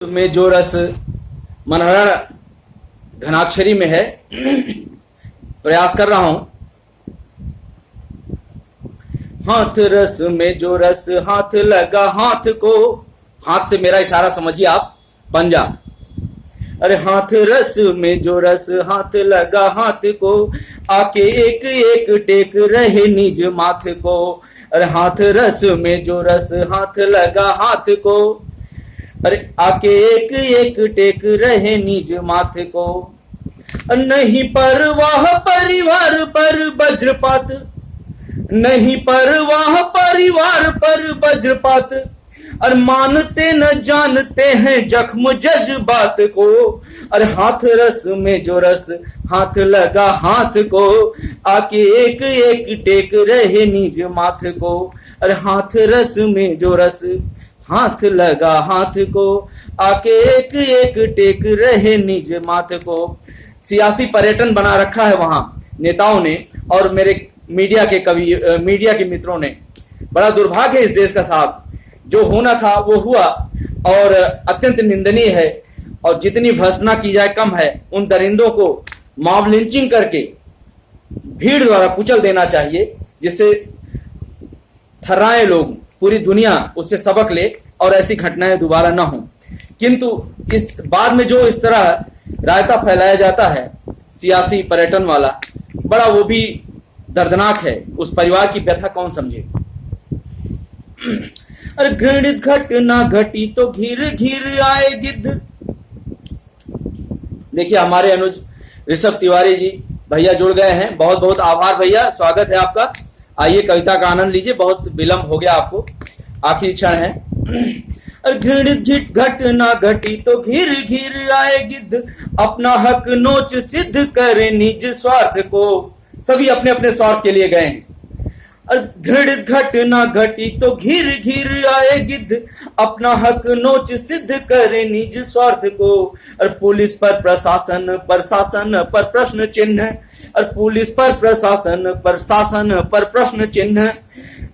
में जो रस मनहरण घनाक्षरी में है, प्रयास कर रहा हूं। हाथ रस में जो रस हाथ लगा हाथ को, हाथ से मेरा इशारा समझिए आप, पंजा। अरे हाथ रस में जो रस हाथ लगा हाथ को, आके एक एक टेक रहे निज माथ को। अरे हाथ रस में जो रस हाथ लगा हाथ को, अरे आके एक एक टेक रहे निज माथ को। नहीं परवाह परिवार पर वज्रपात, नहीं परवाह परिवार पर वज्रपात, और मानते न जानते हैं जख्म जज्बात को। अरे हाथ रस में जो रस हाथ लगा हाथ को, आके एक एक टेक रहे निज माथ को। अरे हाथ रस में जो रस हाथ लगा हाथ को, आके एक एक टेक रहे निज माथ को। सियासी पर्यटन बना रखा है वहां नेताओं ने और मेरे मीडिया के मित्रों ने। बड़ा दुर्भाग्य है इस देश का साहब, जो होना था वो हुआ और अत्यंत निंदनीय है। और जितनी भर्त्सना की जाए कम है। उन दरिंदों को मॉब लिंचिंग करके भीड़ द्वारा कुचल देना चाहिए, जिससे थर्राए लोग, पूरी दुनिया उससे सबक ले और ऐसी घटनाएं दोबारा ना हो। किंतु इस बाद में जो इस तरह रायता फैलाया जाता है सियासी पर्यटन वाला, बड़ा वो भी दर्दनाक है। उस परिवार की व्यथा कौन समझे। अरे घृणित घटना घटी तो घिर घिर आए गिद्ध। देखिए हमारे अनुज ऋषभ तिवारी जी भैया जुड़ गए हैं, बहुत बहुत आभार भैया, स्वागत है आपका। आइए कविता का आनंद लीजिए, बहुत विलंब हो गया आपको, आखिरी क्षण है। घृणित घटना घटी तो घिर घिर आए गिद्ध, अपना हक नोच सिद्ध करे निज स्वार्थ को। सभी अपने अपने स्वार्थ के लिए गए हैं। घृणित घटना घटी तो घिर घिर आए गिद्ध, अपना हक नोच सिद्ध करे निज स्वार्थ को। और पुलिस पर प्रशासन पर शासन पर प्रश्न चिन्ह, और पुलिस पर प्रशासन पर शासन पर प्रश्न चिन्ह।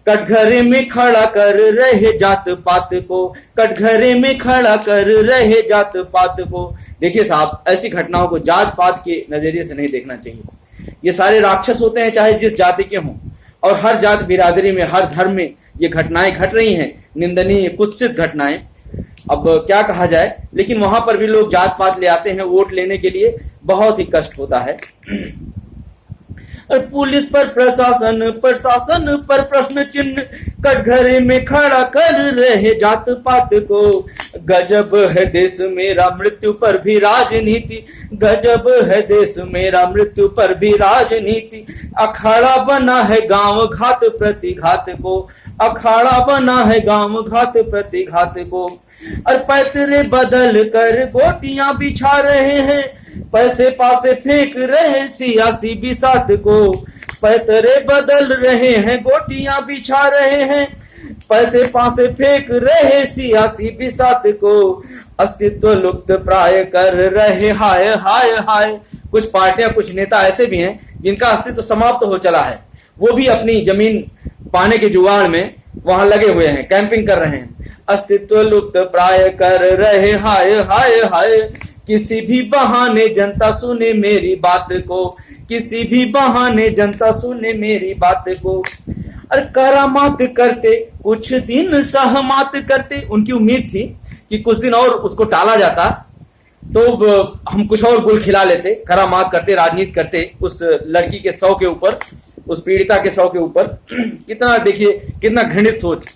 कटघरे में खड़ा कर रहे जात पात को, कटघरे में खड़ा कर रहे जात पात को। देखिए साहब, ऐसी घटनाओं को जात पात के नजरिए से नहीं देखना चाहिए। ये सारे राक्षस होते हैं, चाहे जिस जाति के हों, और हर जात बिरादरी में, हर धर्म में ये घटनाएं घट रही हैं, निंदनीय कुत्सित घटनाएं। अब क्या कहा जाए, लेकिन वहां पर भी लोग जात पात ले आते हैं वोट लेने के लिए, बहुत ही कष्ट होता है। और पुलिस पर प्रशासन पर प्रश्न चिन्ह, कटघरे में खड़ा कर रहे जात पात को। गजब है देश मेरा मृत्यु पर भी राजनीति, गजब है देश मेरा मृत्यु पर भी राजनीति। अखाड़ा बना है गांव घात प्रतिघात को, अखाड़ा बना है गांव घात प्रतिघात को। और पैतरे बदल कर गोटियां बिछा रहे हैं, पैसे पासे फेंक रहे सियासी बिसात को। पैतरे बदल रहे हैं गोटियां बिछा रहे हैं, पैसे पासे फेंक रहे सियासी बिसात को। अस्तित्व लुप्त प्राय कर रहे हाय हाय हाय। कुछ पार्टियां, कुछ नेता ऐसे भी हैं जिनका अस्तित्व समाप्त हो चला है, वो भी अपनी जमीन पाने के जुगाड़ में वहां लगे हुए हैं, कैंपिंग कर रहे हैं। अस्तित्व लुप्त प्राय कर रहे हाय हाय हाय। किसी भी बहाने जनता सुने मेरी बात को, किसी भी बहाने जनता सुने मेरी बात को। और करामात करते कुछ दिन सहमात करते, उनकी उम्मीद थी कि कुछ दिन और उसको टाला जाता तो हम कुछ और गुल खिला लेते, करामात करते, राजनीति करते उस लड़की के शव के ऊपर, उस पीड़िता के शव के ऊपर। कितना देखिए, कितना घृणित सोच।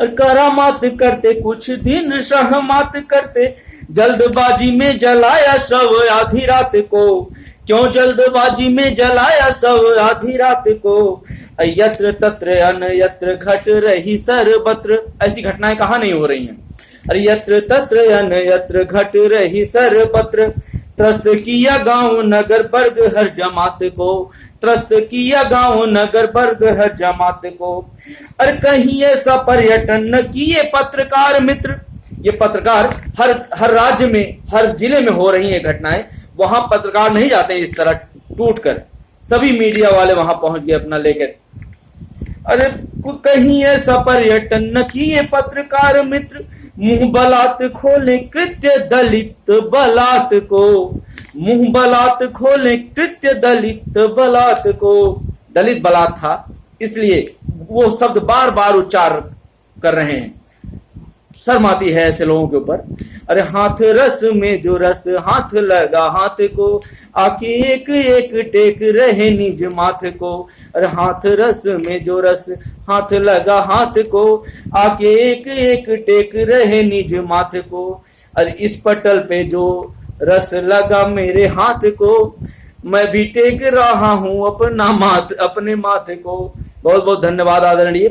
और करामात करते कुछ दिन सहमात करते, जल्दबाजी में जलाया शव आधी रात को। क्यों जल्दबाजी में जलाया शव आधी रात को। यत्र तत्र अन्यत्र घट रही सर्वत्र। ऐसी घटनाएं कहाँ नहीं हो रही हैं। अरे यत्र तत्र अन्यत्र घट रही सर्वत्र। त्रस्त किया गांव नगर वर्ग हर जमात को, त्रस्त किया गांव नगर वर्ग हर जमात को। अरे कहीं ऐसा पर्यटन न किए पत्रकार मित्र। ये पत्रकार हर राज्य में, हर जिले में हो रही है घटनाएं, वहां पत्रकार नहीं जाते इस तरह टूट कर। सभी मीडिया वाले वहां पहुंच गए अपना लेकर। अरे कहीं ऐसा पर्यटन न किए पत्रकार मित्र, मुंह बलात् खोले कृत्य दलित बलात् को, मुंह बलात् खोले कृत्य दलित बलात् को। दलित बलात् था इसलिए वो शब्द बार बार उच्चार कर रहे हैं, शर्म आती है ऐसे लोगों के ऊपर। अरे हाथ रस में जो रस हाथ लगा हाथ को, आके एक एक टेक रहे निज माथ को। अरे हाथ रस में जो रस हाथ लगा हाथ को, आके एक एक टेक रहे निज माथ को। अरे इस पटल पे जो रस लगा मेरे हाथ को, मैं भी टेक रहा हूं अपना माथ, अपने माथे को। बहुत बहुत धन्यवाद आदरणीय।